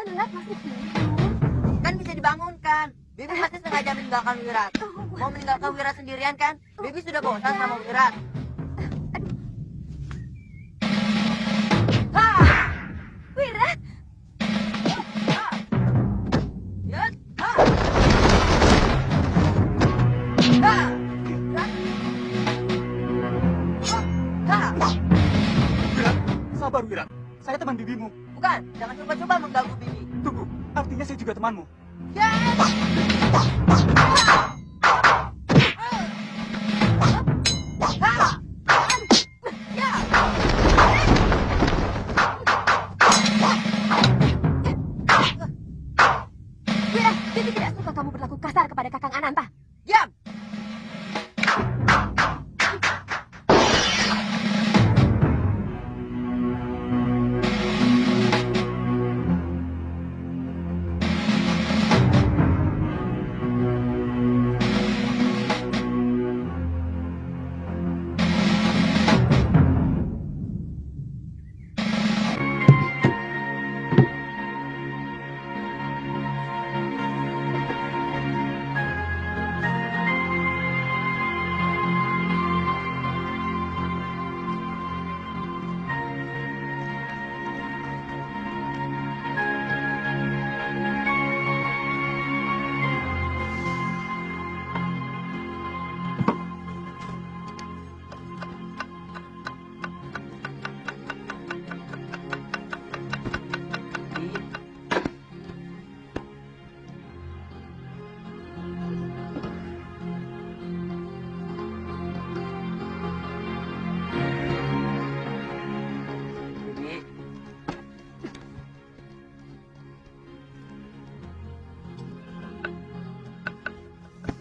Tuan lihat masih tidur. Kan bisa dibangunkan. Bibi masih sengaja meninggalkan Wirat. Mau meninggalkan Wirat sendirian kan? Bibi sudah bosan sama Wirat. Wirat! Wirat, sabar Wirat. Saya teman bibimu. Bukan, jangan coba-coba mengganggu Bibi. Tunggu, artinya saya juga temanmu. Yes! Wirat, Bibi tidak suka kamu berlaku kasar kepada Kakang Ananta. Diam! Bibi.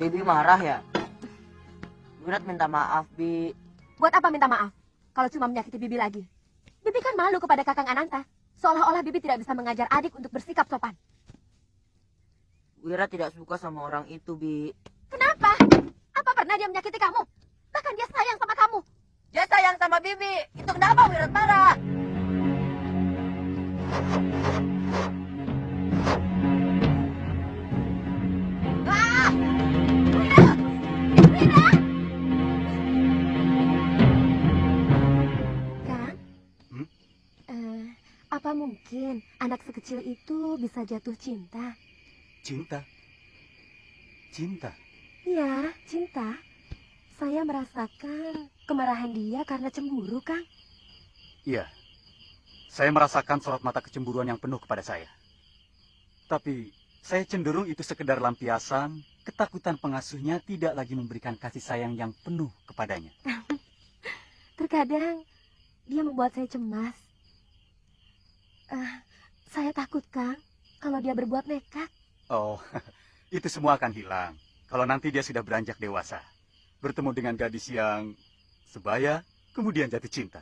Bibi marah ya? Wirat minta maaf, Bi. Buat apa minta maaf? Kalau cuma menyakiti Bibi lagi. Bibi kan malu kepada Kakang Ananta. Seolah-olah Bibi tidak bisa mengajar adik untuk bersikap sopan. Wirat tidak suka sama orang itu, Bi. Kenapa? Apa pernah dia menyakiti kamu? Bahkan dia sayang sama kamu. Dia sayang sama Bibi. Itu kenapa Wirat marah? Ah! Wirat! Wirat! Kang? Apa mungkin anak sekecil itu bisa jatuh cinta? Cinta. Cinta. Ya, cinta. Saya merasakan kemarahan dia karena cemburu, Kang. Iya. Saya merasakan sorot mata kecemburuan yang penuh kepada saya. Tapi saya cenderung itu sekedar lampiasan, ketakutan pengasuhnya tidak lagi memberikan kasih sayang yang penuh kepadanya. Terkadang dia membuat saya cemas. Saya takut, Kang, kalau dia berbuat nekat. Oh, itu semua akan hilang kalau nanti dia sudah beranjak dewasa. Bertemu dengan gadis yang sebaya, kemudian jatuh cinta.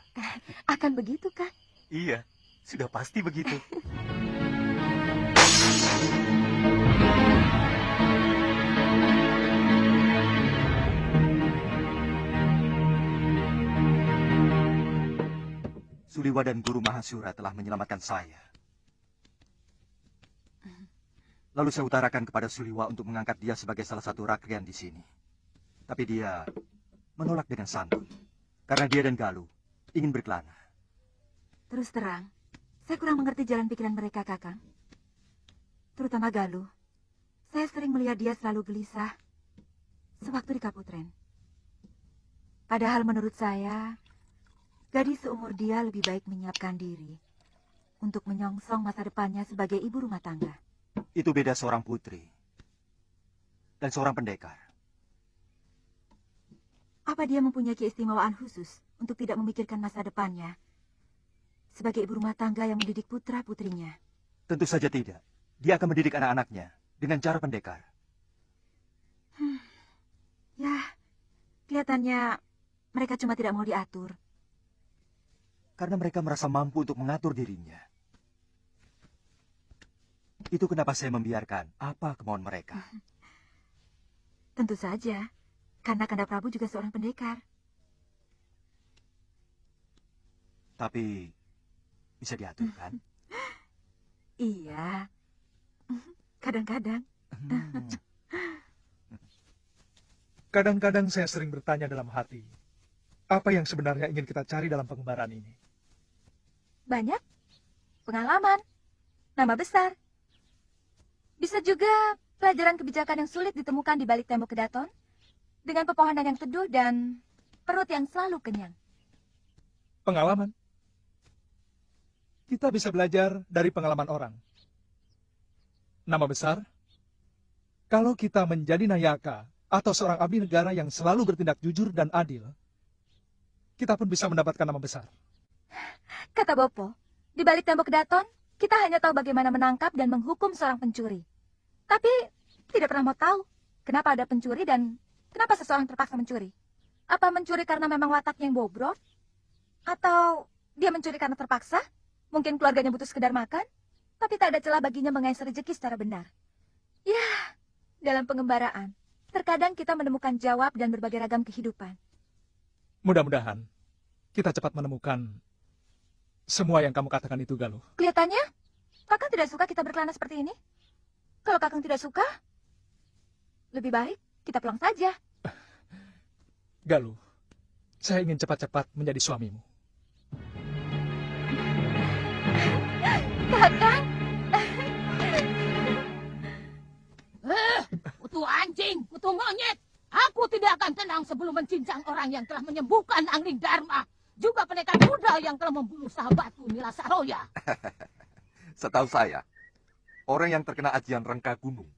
Akan begitu, Kang? Iya, sudah pasti begitu. Suliwa dan Guru Mahasura telah menyelamatkan saya. Lalu saya utarakan kepada Suliwa untuk mengangkat dia sebagai salah satu rakyat di sini. Tapi dia menolak dengan santun. Karena dia dan Galuh ingin berkelana. Terus terang, saya kurang mengerti jalan pikiran mereka, Kakang. Terutama Galuh. Saya sering melihat dia selalu gelisah sewaktu di Kaputren. Padahal menurut saya, gadis seumur dia lebih baik menyiapkan diri untuk menyongsong masa depannya sebagai ibu rumah tangga. Itu beda seorang putri dan seorang pendekar. Apa dia mempunyai keistimewaan khusus untuk tidak memikirkan masa depannya sebagai ibu rumah tangga yang mendidik putra-putrinya? Tentu saja tidak. Dia akan mendidik anak-anaknya dengan cara pendekar. Ya, kelihatannya mereka cuma tidak mau diatur. Karena mereka merasa mampu untuk mengatur dirinya. Itu kenapa saya membiarkan apa kemauan mereka. Tentu saja, karena Kanda Prabu juga seorang pendekar. Tapi bisa diatur kan? Iya. Kadang-kadang. Kadang-kadang saya sering bertanya dalam hati, apa yang sebenarnya ingin kita cari dalam pengembaraan ini? Banyak. Pengalaman. Nama besar. Bisa juga pelajaran kebijakan yang sulit ditemukan di balik tembok kedaton. Dengan pepohonan yang teduh dan perut yang selalu kenyang. Pengalaman. Kita bisa belajar dari pengalaman orang. Nama besar. Kalau kita menjadi Nayaka atau seorang abdi negara yang selalu bertindak jujur dan adil, kita pun bisa mendapatkan nama besar. Kata Bopo, di balik tembok kedaton, kita hanya tahu bagaimana menangkap dan menghukum seorang pencuri. Tapi tidak pernah mau tahu kenapa ada pencuri dan kenapa seseorang terpaksa mencuri. Apa mencuri karena memang wataknya yang bobrok? Atau dia mencuri karena terpaksa? Mungkin keluarganya butuh sekedar makan, tapi tak ada celah baginya mengais rezeki secara benar. Ya, dalam pengembaraan, terkadang kita menemukan jawab dan berbagai ragam kehidupan. Mudah-mudahan kita cepat menemukan semua yang kamu katakan itu, Galuh. Kelihatannya, Kakang tidak suka kita berkelana seperti ini. Kalau Kakang tidak suka, lebih baik kita pulang saja. Galuh, saya ingin cepat-cepat menjadi suamimu. Kakang, Kutu anjing, kutu monyet. Aku tidak akan tenang sebelum mencincang orang yang telah menyembuhkan Angling Dharma. Juga pendekar muda yang telah membunuh sahabatku Nila Saroya. Setahu saya, orang yang terkena ajian rengka gunung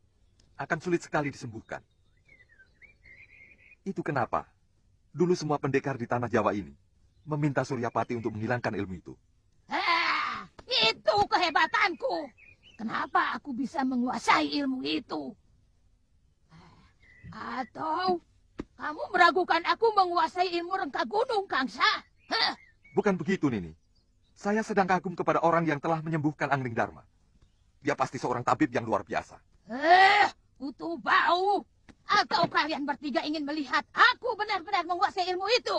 akan sulit sekali disembuhkan. Itu kenapa dulu semua pendekar di tanah Jawa ini meminta Suryapati untuk menghilangkan ilmu itu. Itu kehebatanku. Kenapa aku bisa menguasai ilmu itu? Atau kamu meragukan aku menguasai ilmu rengka gunung, Kangsa? Bukan begitu, Nini. Saya sedang kagum kepada orang yang telah menyembuhkan Angling Dharma. Dia pasti seorang tabib yang luar biasa. Kutu bau. Atau kalian bertiga ingin melihat aku benar-benar menguasai ilmu itu?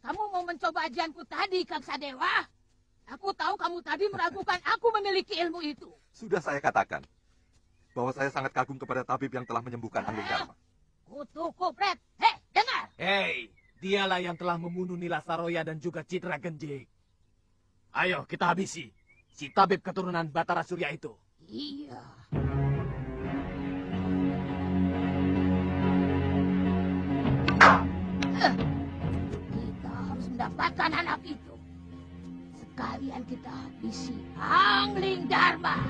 Kamu mau mencoba ajianku tadi, Kangsa Dewa? Aku tahu kamu tadi meragukan aku memiliki ilmu itu. Sudah saya katakan bahwa saya sangat kagum kepada tabib yang telah menyembuhkan Angling Dharma. Kutu kupret. Dengar. Hei, dialah yang telah membunuh Nila Saroya dan juga Citra Genjing. Ayo kita habisi si tabib keturunan Batara Surya itu. Iya. Kita harus mendapatkan anak itu. Sekalian kita habisi Angling Dharma.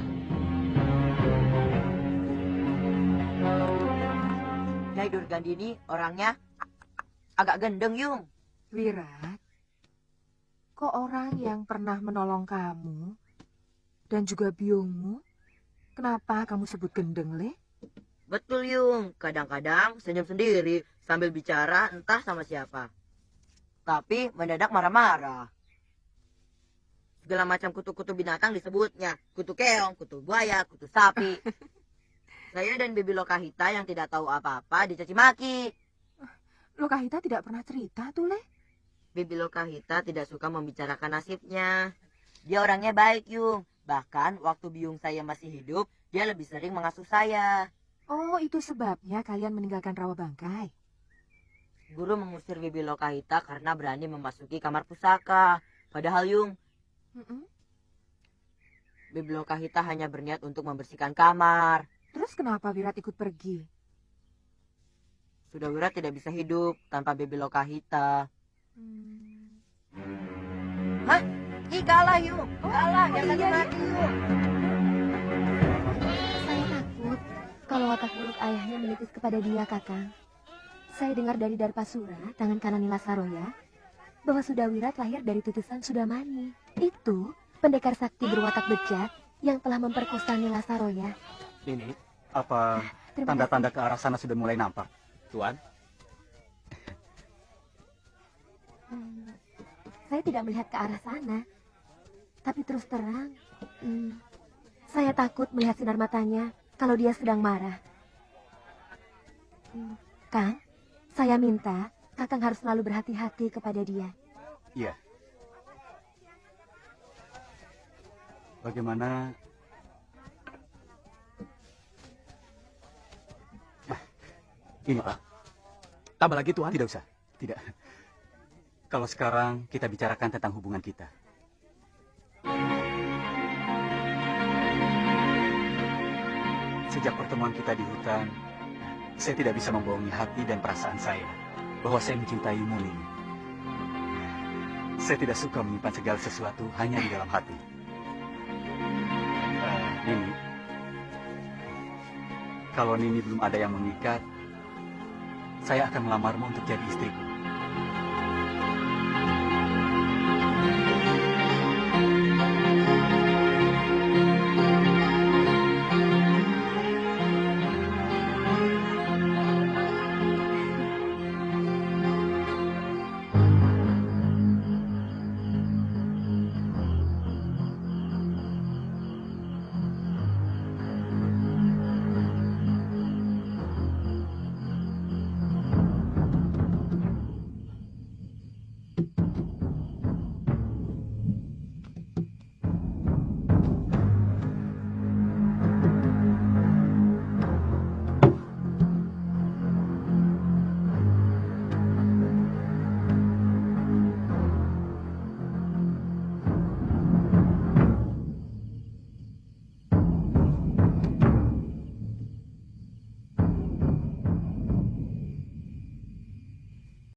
Nyai Durgandini orangnya agak gendeng, Yung. Wirat, kok orang yang pernah menolong kamu dan juga biungmu, kenapa kamu sebut gendeng, Le? Betul, Yung. Kadang-kadang senyum sendiri sambil bicara entah sama siapa. Tapi mendadak marah-marah. Segala macam kutu-kutu binatang disebutnya. Kutu keong, kutu buaya, kutu sapi. Saya dan Bibi Lokahita yang tidak tahu apa-apa dicaci maki. Lokahita tidak pernah cerita tuh, Le. Bibi Lokahita tidak suka membicarakan nasibnya. Dia orangnya baik, Yung. Bahkan waktu biung saya masih hidup, dia lebih sering mengasuh saya. Oh, itu sebabnya kalian meninggalkan Rawa Bangkai. Guru mengusir Bibi Lokahita karena berani memasuki kamar pusaka. Padahal, Yung, Bibi Lokahita hanya berniat untuk membersihkan kamar. Terus kenapa Wirat ikut pergi? Sudah Wirat tidak bisa hidup tanpa Bibi Lokahita. Hah? Ih, kalah, Yung. Kalah, jangan mati, Yung. Saya takut kalau watak buruk ayahnya menitis kepada dia, Kakang. Saya dengar dari Darpasura, tangan kanan Nila Saroya, bahwa Sudawirat lahir dari tutusan Sudamani. Itu pendekar sakti berwatak bejat yang telah memperkosa Nila Saroya. Ini, Apa Terima tanda-tanda ke arah sana sudah mulai nampak? Tuan. Saya tidak melihat ke arah sana. Tapi terus terang, saya takut melihat sinar matanya kalau dia sedang marah. Kang, saya minta Kakang harus selalu berhati-hati kepada dia. Iya. Bagaimana? Ini, Pak. Tambah lagi, Tuan. Tidak usah. Tidak. Kalau sekarang kita bicarakan tentang hubungan kita. Sejak pertemuan kita di hutan, saya tidak bisa membohongi hati dan perasaan saya bahwa saya mencintaimu, Nini. Saya tidak suka menyimpan segala sesuatu hanya di dalam hati. Nini, kalau Nini belum ada yang mengikat, saya akan melamarmu untuk jadi istriku.